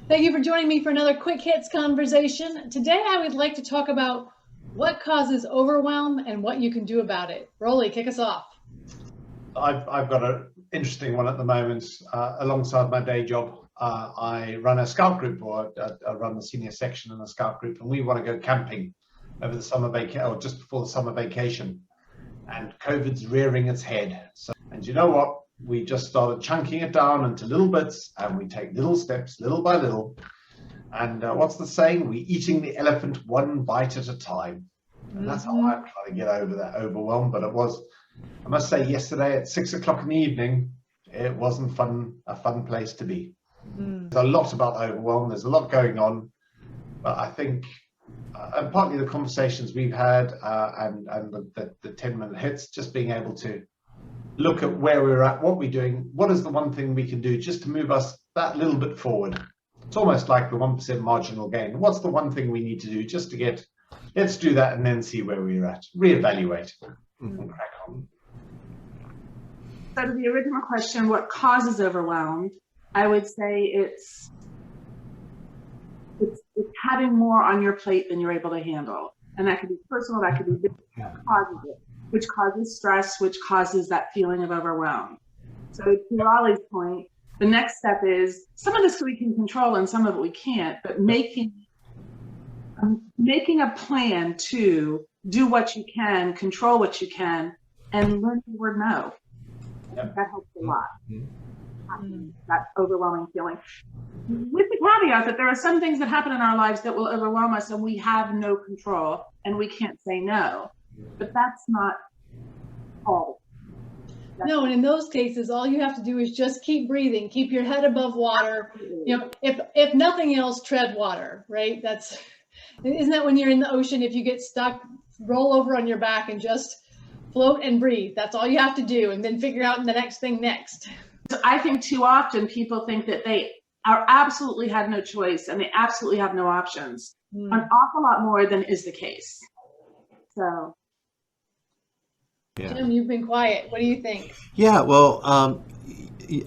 Thank you for joining me for another Quick Hits conversation. Today I would like to talk about what causes overwhelm and what you can do about it. Rowley, kick us off. I've got an interesting one at the moment. Alongside my day job, I run a scout group, or I run the senior section in a scout group, and we want to go camping over the summer vacation, or just before the summer vacation. And COVID's rearing its head. And you know what? We just started chunking it down into little bits, and we take little steps, little by little. And what's the saying? We're eating the elephant one bite at a time. And that's how I'm trying to get over that overwhelm. But it was, I must say, yesterday at 6 o'clock in the evening, it wasn't a fun place to be. There's a lot about overwhelm. There's a lot going on. But I think, and partly the conversations we've had and the 10-minute hits, just being able to look at where we're at, what we're doing, what is the one thing we can do just to move us that little bit forward. It's almost like the 1% marginal gain. What's the one thing we need to do just to get, let's do that and then see where we're at, reevaluate and crack on. So to the original question, what causes overwhelm? I would say it's having more on your plate than you're able to handle. And that could be personal, that could be business, that causes it, which causes stress, which causes that feeling of overwhelm. So to Rowley's point, the next step is some of this we can control and some of it we can't, but making a plan to do what you can, control what you can, and learn the word no. Yep. That helps a lot. That overwhelming feeling. With the caveat that there are some things that happen in our lives that will overwhelm us and we have no control and we can't say no. But that's not all. No, and in those cases, all you have to do is just keep breathing, keep your head above water. You know, if nothing else, tread water, right? Isn't that when you're in the ocean, if you get stuck, roll over on your back and just float and breathe. That's all you have to do, and then figure out the next thing next. So I think too often people think that they are absolutely have no choice and they absolutely have no options. An awful lot more than is the case. So. Yeah. Jim, you've been quiet. What do you think? Yeah, well,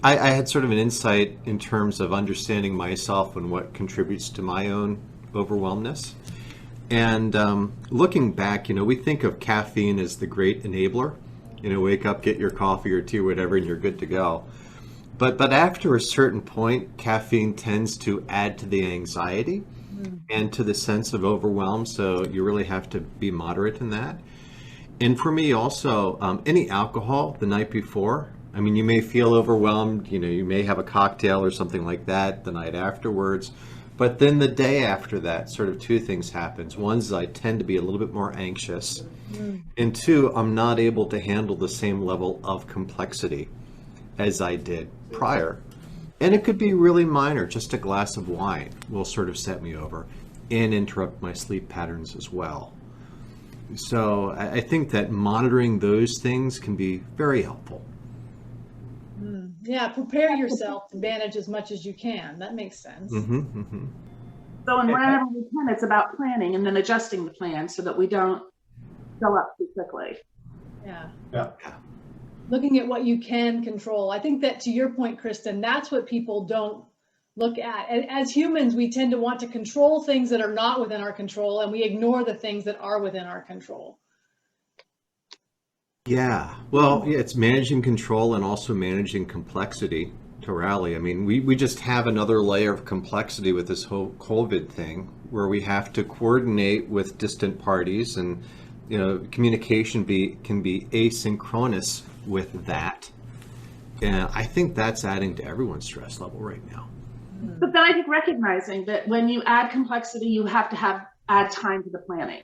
I had sort of an insight in terms of understanding myself and what contributes to my own overwhelmness. And looking back, we think of caffeine as the great enabler. Wake up, get your coffee or tea or whatever, and you're good to go. But after a certain point, caffeine tends to add to the anxiety and to the sense of overwhelm. So you really have to be moderate in that. And for me also, any alcohol the night before, you may feel overwhelmed, you may have a cocktail or something like that the night afterwards. But then the day after that, sort of two things happens. One is I tend to be a little bit more anxious. And two, I'm not able to handle the same level of complexity as I did prior. And it could be really minor. Just a glass of wine will sort of set me over and interrupt my sleep patterns as well. So I think that monitoring those things can be very helpful. Yeah, prepare yourself to manage as much as you can. That makes sense. So and whenever we can, it's about planning and then adjusting the plan so that we don't fill up too quickly. Yeah. Yeah. Looking at what you can control. I think that, to your point, Kristin, that's what people don't look at. And as humans, we tend to want to control things that are not within our control, and we ignore the things that are within our control. Yeah, well, it's managing control and also managing complexity, to Rowley. We just have another layer of complexity with this whole COVID thing where we have to coordinate with distant parties, and communication can be asynchronous with that. And I think that's adding to everyone's stress level right now. But then I think recognizing that when you add complexity, you have to add time to the planning.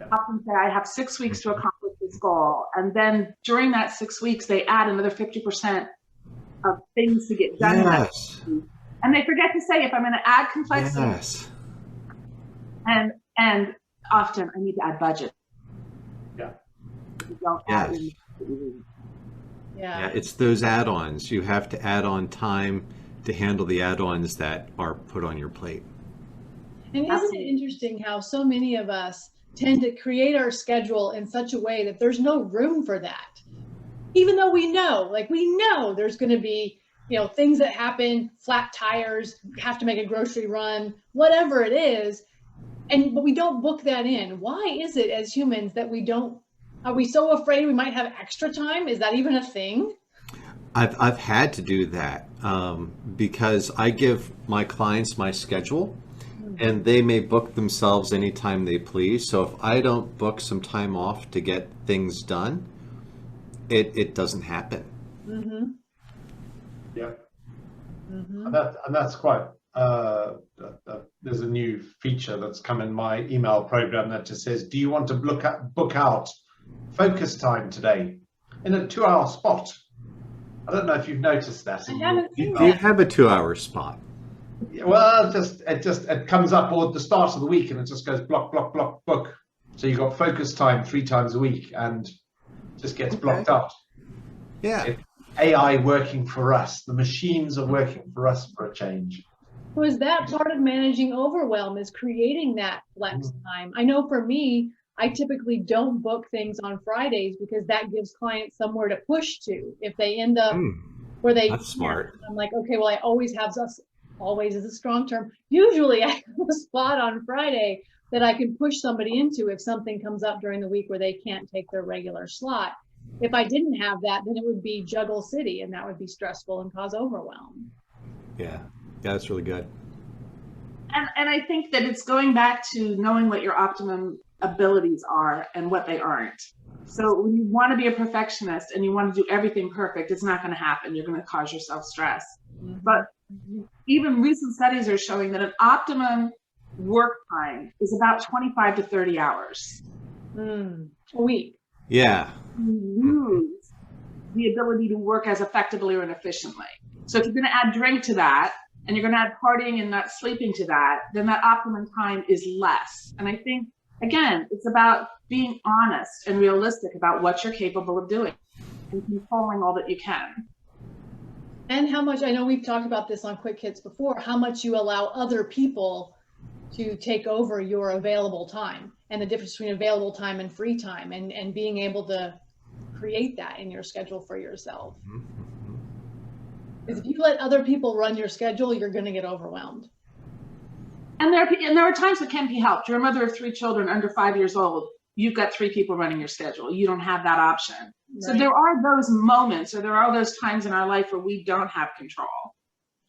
I often say I have 6 weeks to accomplish this goal. And then during that 6 weeks, they add another 50% of things to get done. Yes. And they forget to say, if I'm going to add complexity, yes. and often I need to add budget. Yeah. You don't add in. Yeah, it's those add-ons. You have to add on time to handle the add-ons that are put on your plate. And isn't it interesting how so many of us tend to create our schedule in such a way that there's no room for that? Even though we know there's going to be things that happen, flat tires, have to make a grocery run, whatever it is. But we don't book that in. Why is it as humans that are we so afraid we might have extra time? Is that even a thing? I've had to do that because I give my clients my schedule, and they may book themselves anytime they please. So if I don't book some time off to get things done, it doesn't happen. Mm-hmm. Yeah. Mm-hmm. And that's quite, there's a new feature that's come in my email program that just says, do you want to book out focus time today in a 2-hour spot? I don't know if you've noticed that. I haven't seen Do you that. have a 2-hour spot? Well, it comes up at the start of the week and it just goes block, block, block, book. So you've got focus time 3 times a week and just gets blocked out. Yeah. AI working for us. The machines are working for us for a change. So is that part of managing overwhelm, is creating that flex time? I know for me, I typically don't book things on Fridays because that gives clients somewhere to push to. If they end up where they, That's smart. I'm like, okay, well, I always have, always is a strong term. Usually I have a spot on Friday that I can push somebody into if something comes up during the week where they can't take their regular slot. If I didn't have that, then it would be juggle city, and that would be stressful and cause overwhelm. Yeah, that's really good. And I think that it's going back to knowing what your optimum abilities are and what they aren't. So when you want to be a perfectionist and you want to do everything perfect, it's not going to happen. You're going to cause yourself stress. Mm-hmm. But even recent studies are showing that an optimum work time is about 25 to 30 hours. A week. Yeah. You lose the ability to work as effectively or efficiently. So if you're going to add drink to that, and you're going to add partying and not sleeping to that, then that optimum time is less. And I think, again, it's about being honest and realistic about what you're capable of doing and controlling all that you can. And how much, I know we've talked about this on Quick Hits before, how much you allow other people to take over your available time, and the difference between available time and free time, and being able to create that in your schedule for yourself. Because if you let other people run your schedule, you're going to get overwhelmed. And there are times that can be helped. You're a mother of 3 children under 5 years old. You've got 3 people running your schedule. You don't have that option. Right. So there are those moments, or there are those times in our life where we don't have control.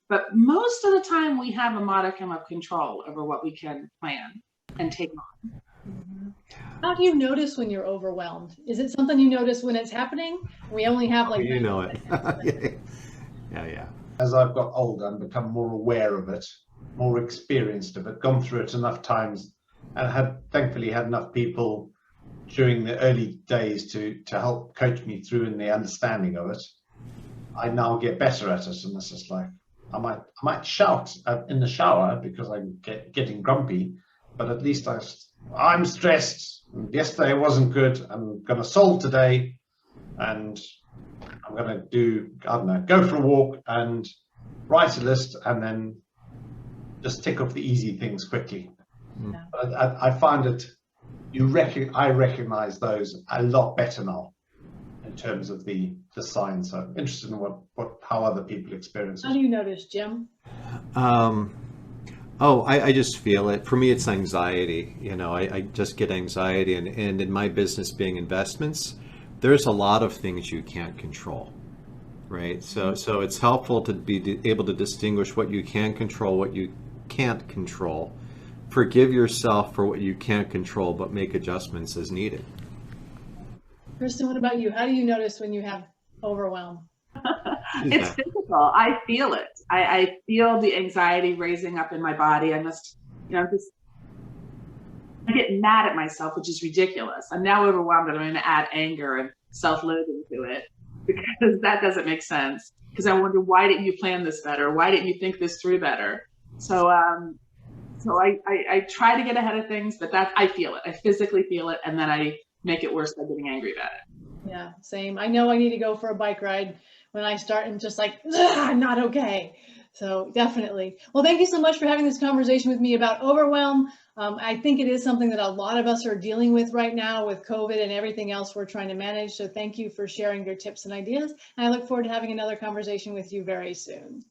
But most of the time we have a modicum of control over what we can plan and take on. Mm-hmm. How do you notice when you're overwhelmed? Is it something you notice when it's happening? We only have like... You know it. Yeah. As I've got older and become more aware of it, more experienced of it, gone through it enough times, and thankfully had enough people during the early days to help coach me through in the understanding of it, I now get better at it. And it's just like, I might shout in the shower because I'm getting grumpy, but at least I'm stressed. Yesterday wasn't good. I'm going to solve today, and I'm going to do, I don't know, go for a walk and write a list, and then just tick off the easy things quickly. Yeah. I find it, I recognize those a lot better now in terms of the signs. So I'm interested in how other people experience it. How do you notice, Jim? I just feel it. For me, it's anxiety. I just get anxiety, and in my business being investments, there's a lot of things you can't control, right? So it's helpful to be able to distinguish what you can control, what you can't control. Forgive yourself for what you can't control, but make adjustments as needed. Kristin, what about you? How do you notice when you have overwhelm? It's physical. I feel it. I feel the anxiety raising up in my body. I get mad at myself, which is ridiculous. I'm now overwhelmed and I'm going to add anger and self-loathing to it because that doesn't make sense. Because I wonder, why didn't you plan this better? Why didn't you think this through better? So I try to get ahead of things, but I feel it. I physically feel it, and then I make it worse by getting angry about it. Yeah, same. I know I need to go for a bike ride. When I start, I'm just like, I'm not okay. So definitely. Well, thank you so much for having this conversation with me about overwhelm. I think it is something that a lot of us are dealing with right now with COVID and everything else we're trying to manage. So thank you for sharing your tips and ideas. And I look forward to having another conversation with you very soon.